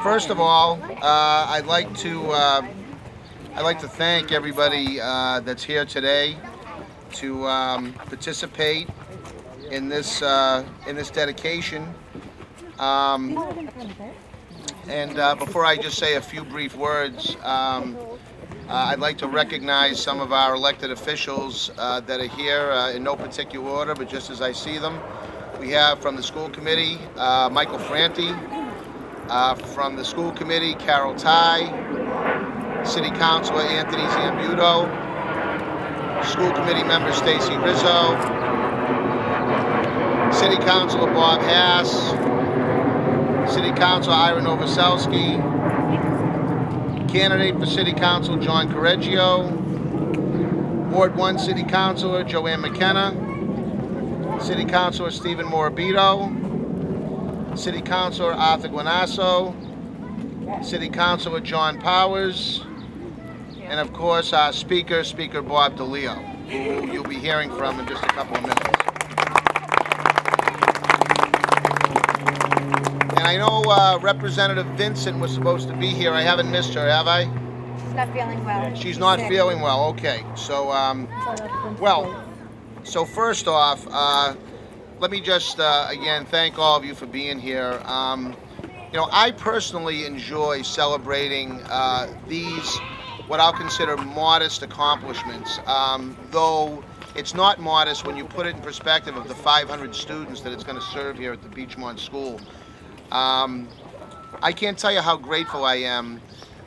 first of all, I'd like to thank everybody that's here today to participate in this dedication. Before I just say a few brief words, I'd like to recognize some of our elected officials that are here in no particular order, but just as I see them. We have from the school committee, Michael Franti, from the school committee, Carol Ty, City Councilor Anthony Zambuto, school committee member Stacy Rizzo, City Councilor Bob Hass, City Councilor Ira Novoselsky, candidate for City Council John Correggio, Ward 1 City Councilor Joanne McKenna, City Councilor Stephen Morabito, City Councilor Arthur Guanasso, City Councilor John Powers, and of course our Speaker Bob DeLeo, who you'll be hearing from in just a couple of minutes. And I know Representative Vincent was supposed to be here. I haven't missed her, have I? She's not feeling well. She's not feeling well, okay. So, so first off, let me just again thank all of you for being here. I personally enjoy celebrating these, what I'll consider modest accomplishments, though it's not modest when you put it in perspective of the 500 students that it's going to serve here at the Beachmont School. I can't tell you how grateful I am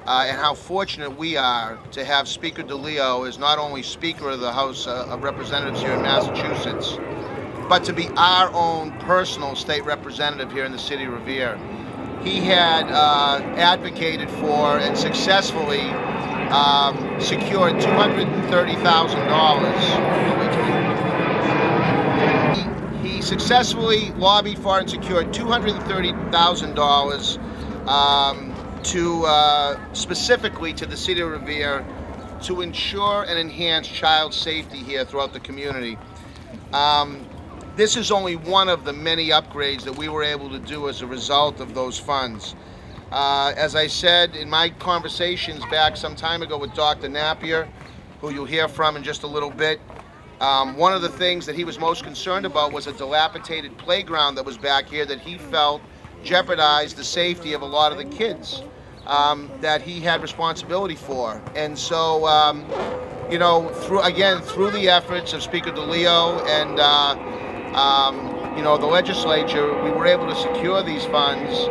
and how fortunate we are to have Speaker DeLeo as not only Speaker of the House of Representatives here in Massachusetts, but to be our own personal state representative here in the city of Revere. He had advocated for and successfully secured $230,000. He successfully lobbied for and secured $230,000 to specifically to the city of Revere to ensure and enhance child safety here throughout the community. This is only one of the many upgrades that we were able to do as a result of those funds. As I said in my conversations back some time ago with Dr. Napier, who you'll hear from in just a little bit, one of the things that he was most concerned about was a dilapidated playground that was back here that he felt jeopardized the safety of a lot of the kids that he had responsibility for. And so, through the efforts of Speaker DeLeo and the legislature, we were able to secure these funds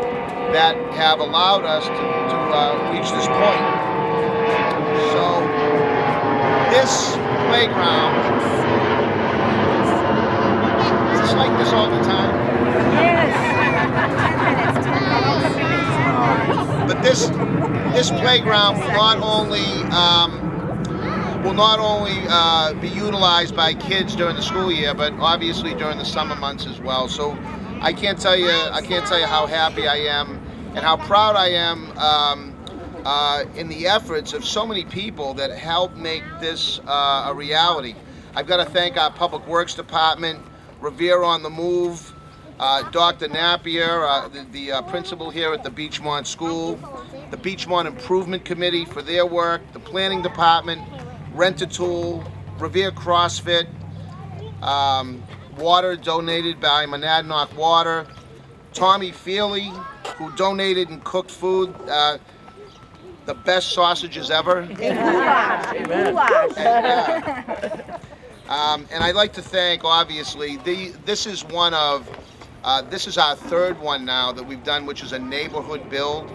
that have allowed us to reach this point. So this playground, is this like this all the time? Yes. But this playground will not only be utilized by kids during the school year, but obviously during the summer months as well. So I can't tell you how happy I am and how proud I am in the efforts of so many people that helped make this a reality. I've got to thank our Public Works Department, Revere on the Move, Dr. Napier, the principal here at the Beachmont School, the Beachmont Improvement Committee for their work, the Planning Department, Rent-A-Tool, Revere CrossFit, water donated by Monadnock Water, Tommy Feely, who donated and cooked food, the best sausages ever. And I'd like to thank, obviously, this is our third one now that we've done, which is a neighborhood build,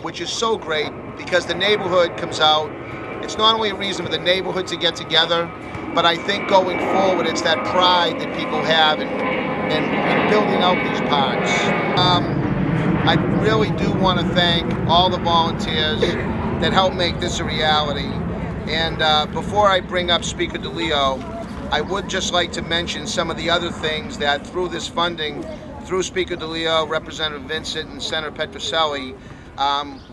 which is so great because the neighborhood comes out. It's not only a reason for the neighborhood to get together, but I think going forward, it's that pride that people have in building out these parks. I really do want to thank all the volunteers that helped make this a reality. And before I bring up Speaker DeLeo, I would just like to mention some of the other things that through this funding, through Speaker DeLeo, Representative Vincent, and Senator Petroselli,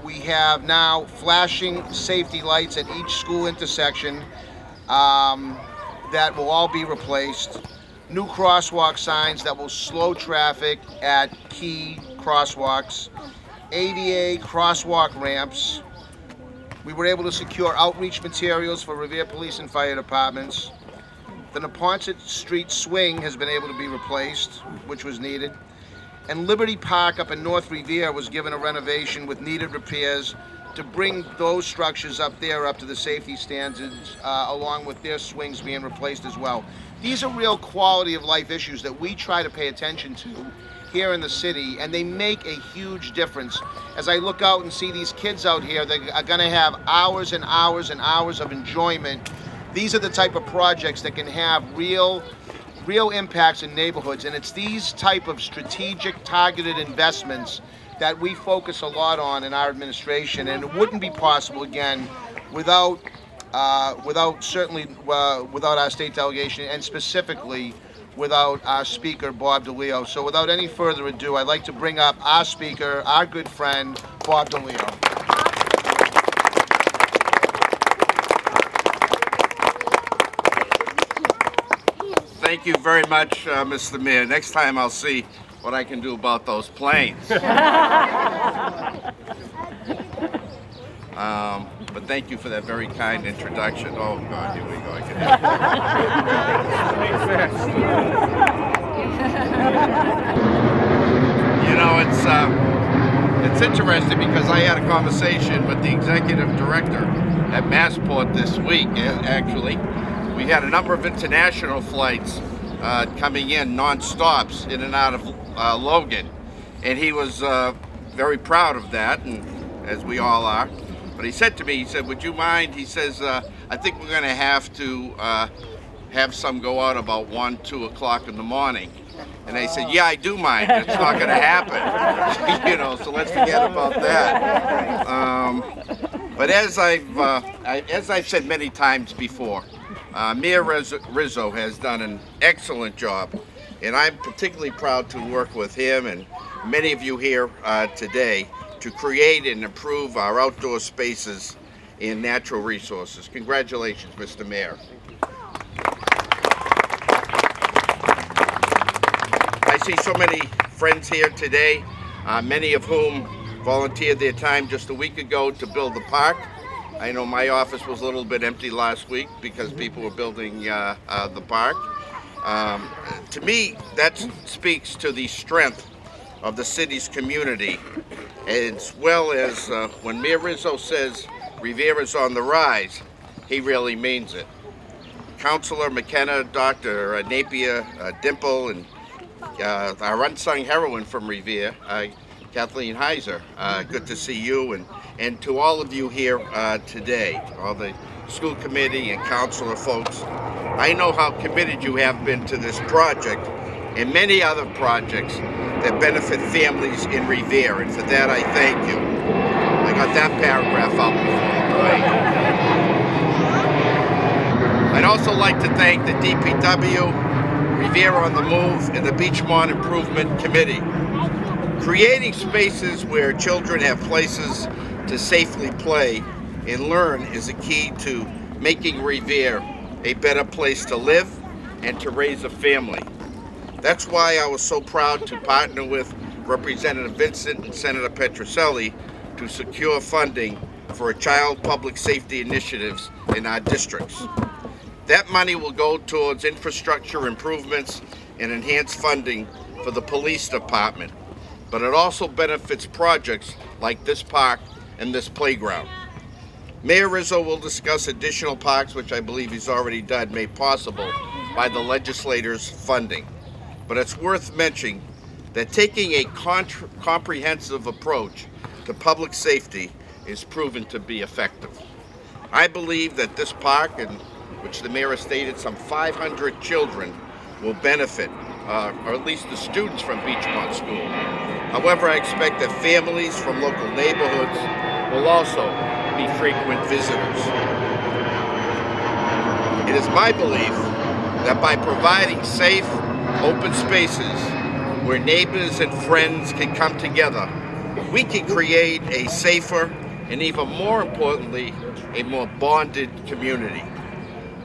we have now flashing safety lights at each school intersection that will all be replaced. New crosswalk signs that will slow traffic at key crosswalks. ADA crosswalk ramps. We were able to secure outreach materials for Revere Police and Fire Departments. The Neponset Street swing has been able to be replaced, which was needed. And Liberty Park up in North Revere was given a renovation with needed repairs to bring those structures up there up to the safety standards, along with their swings being replaced as well. These are real quality of life issues that we try to pay attention to here in the city, and they make a huge difference. As I look out and see these kids out here that are gonna have hours and hours and hours of enjoyment, these are the type of projects that can have real impacts in neighborhoods, and it's these type of strategic, targeted investments that we focus a lot on in our administration, and it wouldn't be possible, again, without our state delegation, and specifically without our speaker, Bob DeLeo. So without any further ado, I'd like to bring up our speaker, our good friend, Bob DeLeo. Thank you very much, Mr. Mayor. Next time I'll see what I can do about those planes. But thank you for that very kind introduction. Oh God, here we go again. You know, it's interesting because I had a conversation with the executive director at Massport this week, actually. We had a number of international flights coming in, non-stops, in and out of Logan. And he was very proud of that, and as we all are. But he said to me, he said, would you mind? He says, I think we're going to have to have some go out about 1, 2 o'clock in the morning. And I said, yeah, I do mind. It's not going to happen. You know, so let's forget about that. But as I've said many times before, Mayor Rizzo has done an excellent job, and I'm particularly proud to work with him and many of you here today to create and improve our outdoor spaces and natural resources. Congratulations, Mr. Mayor. I see so many friends here today, many of whom volunteered their time just a week ago to build the park. I know my office was a little bit empty last week because people were building the park. To me, that speaks to the strength of the city's community, as well as when Mayor Rizzo says Revere is on the rise, he really means it. Councillor McKenna, Dr. Napier, Dimple, and our unsung heroine from Revere, Kathleen Heiser, good to see you, and to all of you here today, all the school committee and councilor folks. I know how committed you have been to this project and many other projects that benefit families in Revere, and for that I thank you. I got that paragraph out before the break. I'd also like to thank the DPW, Revere on the Move, and the Beachmont Improvement Committee. Creating spaces where children have places to safely play and learn is a key to making Revere a better place to live and to raise a family. That's why I was so proud to partner with Representative Vincent and Senator Petrocelli to secure funding for child public safety initiatives in our districts. That money will go towards infrastructure improvements and enhanced funding for the police department, but it also benefits projects like this park and this playground. Mayor Rizzo will discuss additional parks, which I believe he's already done, made possible by the legislators' funding. But it's worth mentioning that taking a comprehensive approach to public safety is proven to be effective. I believe that this park, in which the mayor has stated some 500 children will benefit, or at least the students from Beachmont School. However, I expect that families from local neighborhoods will also be frequent visitors. It is my belief that by providing safe, open spaces where neighbors and friends can come together, we can create a safer and, even more importantly, a more bonded community.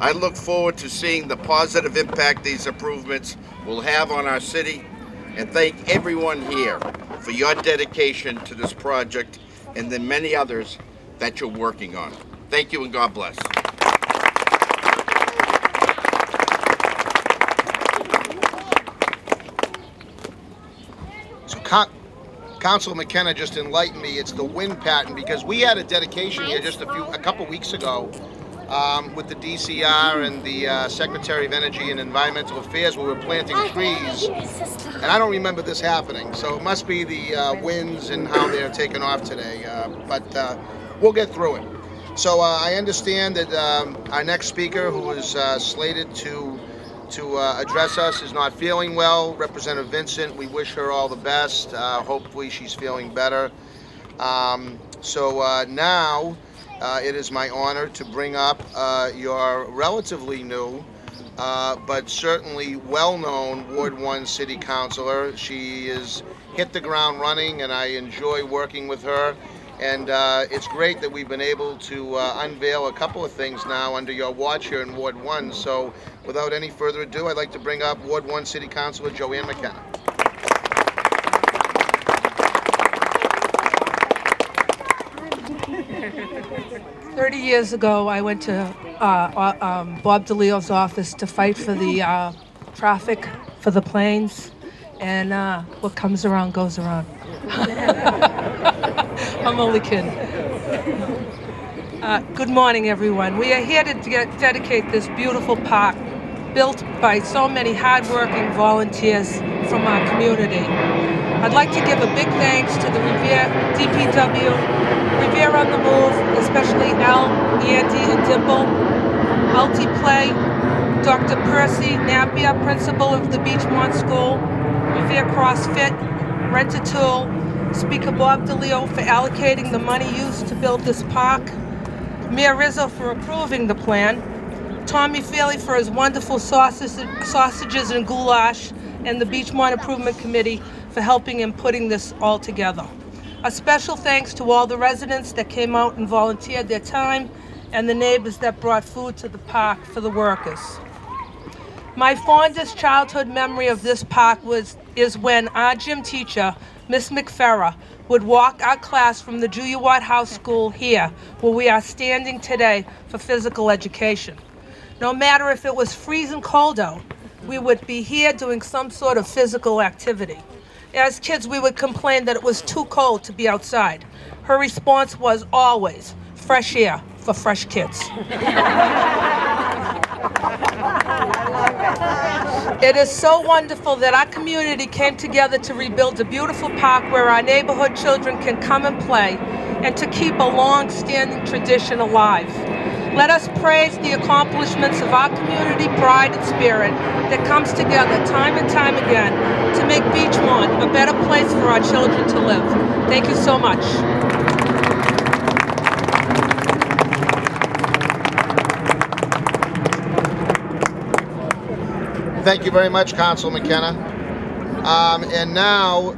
I look forward to seeing the positive impact these improvements will have on our city, and thank everyone here for your dedication to this project and the many others that you're working on. Thank you and God bless. So Councillor McKenna just enlightened me. It's the wind pattern, because we had a dedication here just a couple weeks ago with the DCR and the Secretary of Energy and Environmental Affairs, where we were planting trees. And I don't remember this happening, so it must be the winds and how they're taking off today. But we'll get through it. So I understand that our next speaker, who is slated to address us, is not feeling well. Representative Vincent, we wish her all the best. Hopefully she's feeling better. So now it is my honor to bring up your relatively new but certainly well-known Ward 1 City Councilor. She has hit the ground running, and I enjoy working with her. And it's great that we've been able to unveil a couple of things now under your watch here in Ward 1. So without any further ado, I'd like to bring up Ward 1 City Councilor Joanne McKenna. 30 years ago, I went to Bob DeLeo's office to fight for the traffic for the planes, and what comes around goes around. I'm only kidding. Good morning, everyone. We are here to dedicate this beautiful park built by so many hardworking volunteers from our community. I'd like to give a big thanks to the Revere DPW, Revere on the Move, especially Al, Andy, and Dimple, Altiplay, Dr. Percy Napier, principal of the Beachmont School, Revere CrossFit, Rent-A-Tool, Speaker Bob DeLeo for allocating the money used to build this park, Mayor Rizzo for approving the plan, Tommy Feely for his wonderful sausages and goulash, and the Beachmont Improvement Committee for helping in putting this all together. A special thanks to all the residents that came out and volunteered their time, and the neighbors that brought food to the park for the workers. My fondest childhood memory of this park is when our gym teacher, Miss McFerra, would walk our class from the Julia Watt House School here, where we are standing today for physical education. No matter if it was freezing cold out, we would be here doing some sort of physical activity. As kids, we would complain that it was too cold to be outside. Her response was always, fresh air for fresh kids. It is so wonderful that our community came together to rebuild a beautiful park where our neighborhood children can come and play, and to keep a long-standing tradition alive. Let us praise the accomplishments of our community pride and spirit that comes together time and time again to make Beachmont a better place for our children to live. Thank you so much. Thank you very much, Councilor McKenna. And now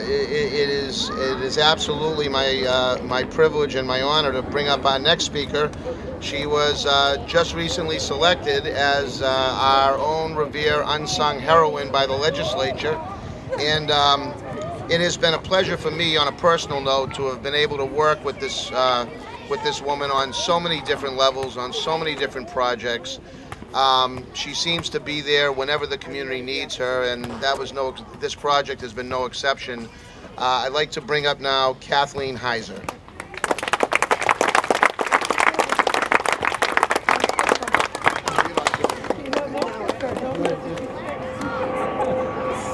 it is absolutely my privilege and my honor to bring up our next speaker. She was just recently selected as our own Revere unsung heroine by the legislature, and it has been a pleasure for me, on a personal note, to have been able to work with this woman on so many different levels, on so many different projects. She seems to be there whenever the community needs her, and this project has been no exception. I'd like to bring up now Kathleen Heiser.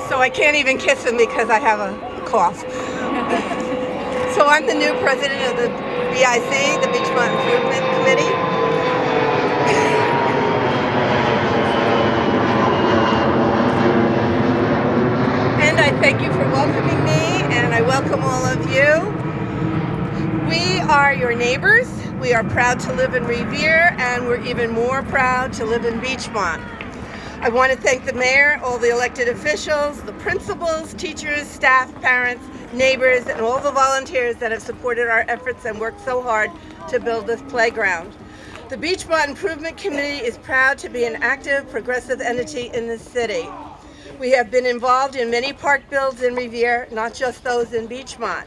So I can't even kiss him because I have a cough. So I'm the new president of the BIC, the Beachmont Improvement Committee. And I thank you for welcoming me, and I welcome all of you. We are your neighbors. We are proud to live in Revere, and we're even more proud to live in Beachmont. I want to thank the mayor, all the elected officials, the principals, teachers, staff, parents, neighbors, and all the volunteers that have supported our efforts and worked so hard to build this playground. The Beachmont Improvement Committee is proud to be an active, progressive entity in this city. We have been involved in many park builds in Revere, not just those in Beachmont.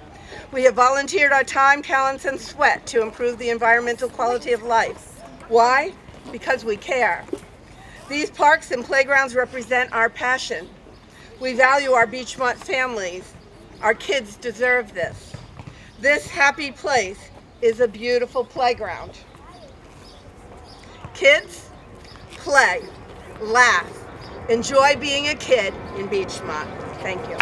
We have volunteered our time, talents, and sweat to improve the environmental quality of life. Why? Because we care. These parks and playgrounds represent our passion. We value our Beachmont families. Our kids deserve this. This happy place is a beautiful playground. Kids, play, laugh, enjoy being a kid in Beachmont. Thank you.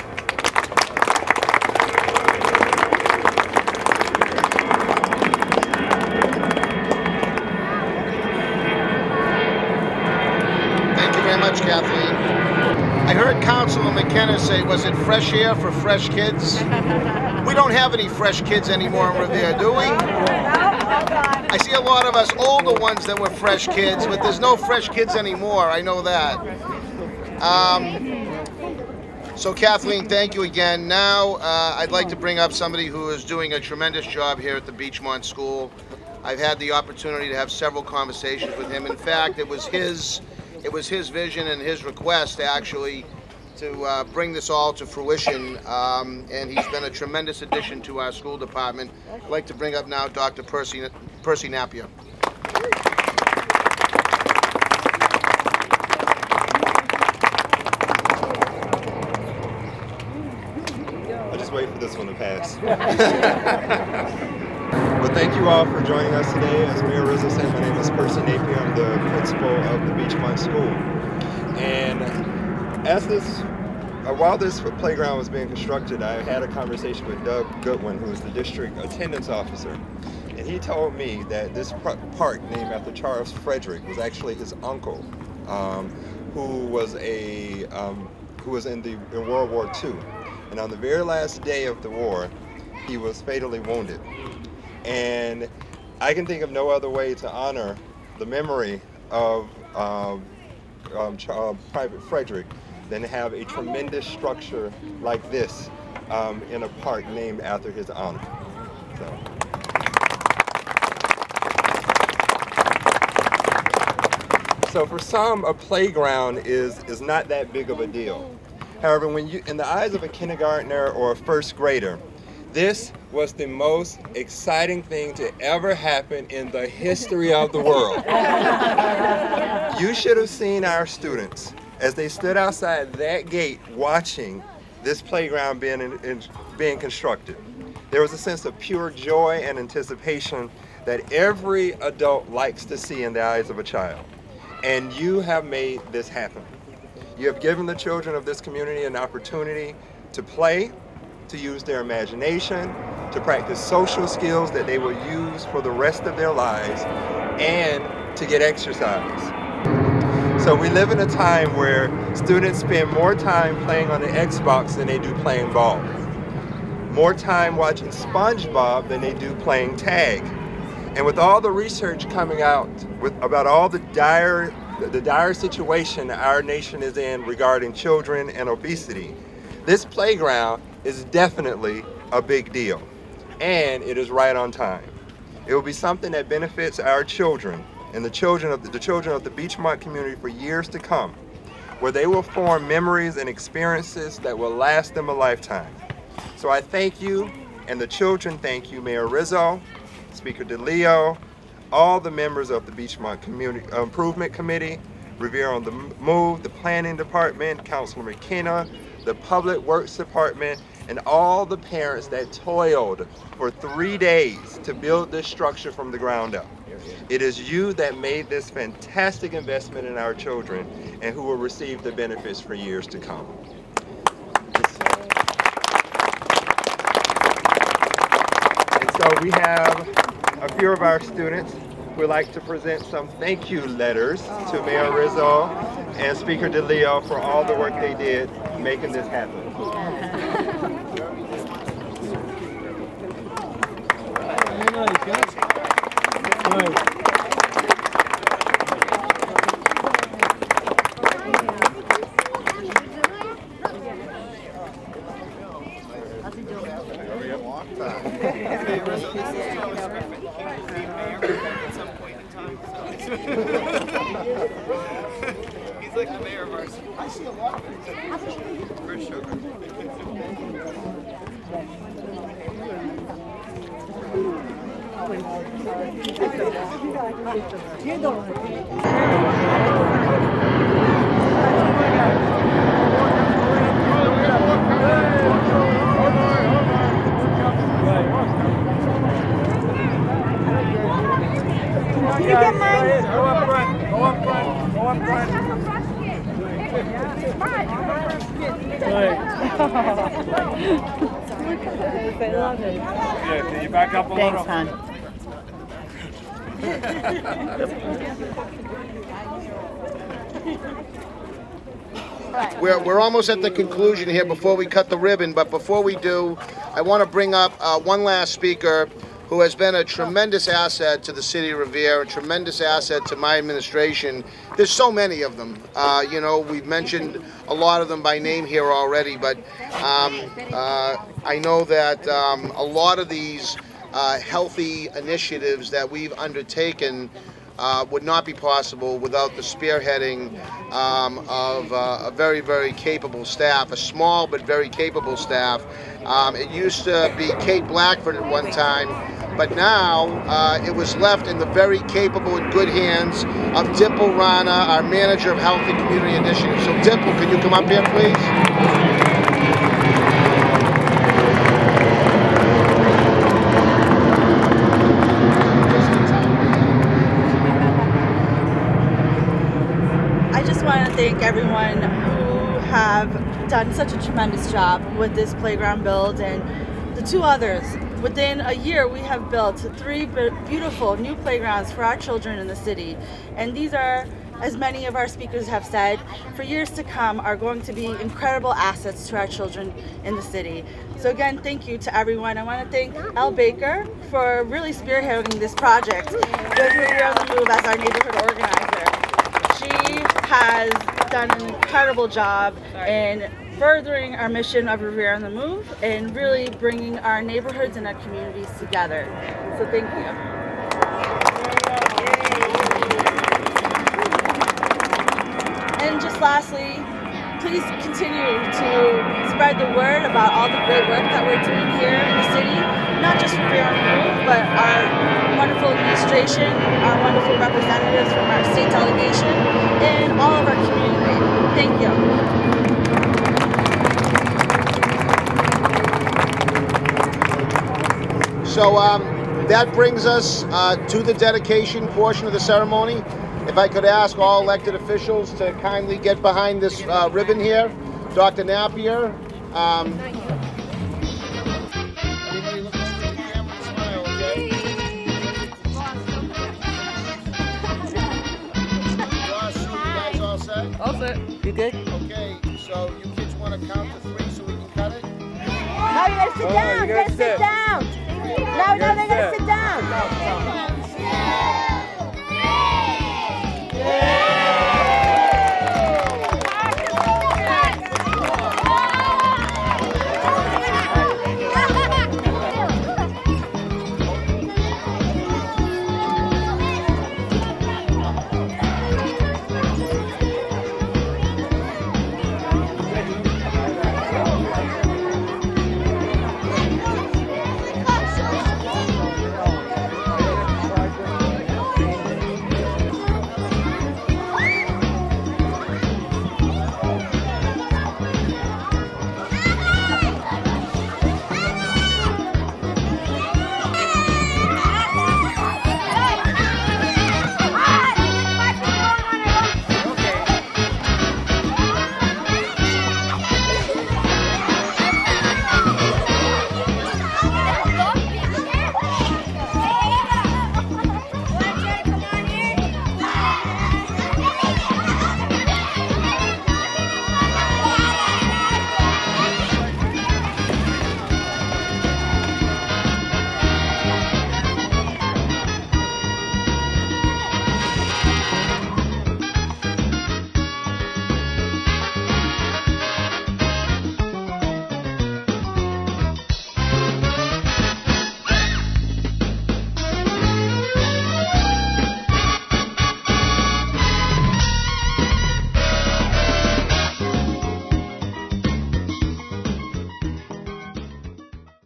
Thank you very much, Kathleen. I heard Councillor McKenna say, was it fresh air for fresh kids? We don't have any fresh kids anymore in Revere, do we? I see a lot of us older ones that were fresh kids, but there's no fresh kids anymore. I know that. So Kathleen, thank you again. Now I'd like to bring up somebody who is doing a tremendous job here at the Beachmont School. I've had the opportunity to have several conversations with him. In fact, it was his vision and his request actually to bring this all to fruition, and he's been a tremendous addition to our school department. I'd like to bring up now Dr. Percy Napier. I'll just wait for this one to pass. Well, thank you all for joining us today. As Mayor Rizzo said, my name is Percy Napier. I'm the principal of the Beachmont School. And while this playground was being constructed, I had a conversation with Doug Goodwin, who is the district attendance officer. And he told me that this park, named after Charles Frederick, was actually his uncle, who was in World War II. And on the very last day of the war, he was fatally wounded. And I can think of no other way to honor the memory of Private Frederick than to have a tremendous structure like this in a park named after his honor. So for some, a playground is not that big of a deal. However, when in the eyes of a kindergartner or a first grader, this was the most exciting thing to ever happen in the history of the world. You should have seen our students as they stood outside that gate watching this playground being constructed. There was a sense of pure joy and anticipation that every adult likes to see in the eyes of a child. And you have made this happen. You have given the children of this community an opportunity to play, to use their imagination, to practice social skills that they will use for the rest of their lives, and to get exercise. So we live in a time where students spend more time playing on the Xbox than they do playing ball. More time watching SpongeBob than they do playing tag. And with all the research coming out about all the dire situation our nation is in regarding children and obesity, this playground is definitely a big deal, and it is right on time. It will be something that benefits our children and the children of the Beachmont community for years to come, where they will form memories and experiences that will last them a lifetime. So I thank you, and the children thank you, Mayor Rizzo, Speaker DeLeo, all the members of the Beachmont Community Improvement Committee, Revere on the Move, the Planning Department, Councillor McKenna, the Public Works Department, and all the parents that toiled for 3 days to build this structure from the ground up. It is you that made this fantastic investment in our children and who will receive the benefits for years to come. And so we have a few of our students who would like to present some thank you letters to Mayor Rizzo and Speaker DeLeo for all the work they did making this happen. He's like the mayor of ours. I see a lot of it. For sure. You get mine? Go up front. Go up front. Go up front. Yeah, can you back up a little? Thanks, hon. We're almost at the conclusion here before we cut the ribbon, but before we do, I want to bring up one last speaker who has been a tremendous asset to the city of Revere, a tremendous asset to my administration. There's so many of them. You know, we've mentioned a lot of them by name here already, but I know that a lot of these healthy initiatives that we've undertaken would not be possible without the spearheading of a very, very capable staff, a small but very capable staff. It used to be Kate Blackford at one time, but now it was left in the very capable and good hands of Dimple Rana, our manager of Health and Community Initiatives. So Dimple, can you come up here, please? I just want to thank everyone who have done such a tremendous job with this playground build and the two others. Within a year, we have built 3 beautiful new playgrounds for our children in the city. And these are, as many of our speakers have said, for years to come are going to be incredible assets to our children in the city. So again, thank you to everyone. I want to thank Elle Baker for really spearheading this project with Revere on the Move as our neighborhood organizer. She has done an incredible job in furthering our mission of Revere on the Move and really bringing our neighborhoods and our communities together. So thank you. And just lastly, please continue to spread the word about all the great work that we're doing here in the city, not just Revere on the Move, but our wonderful administration, our wonderful representatives from our state delegation, and all of our community. Thank you. So that brings us to the dedication portion of the ceremony. If I could ask all elected officials to kindly get behind this ribbon here. Dr. Napier. Everybody look over the camera and smile, okay? Josh, you guys all set? All set. You good? Okay, so you kids want to count to 3 so we can cut it? No, you gotta sit down. You gotta sit down. No,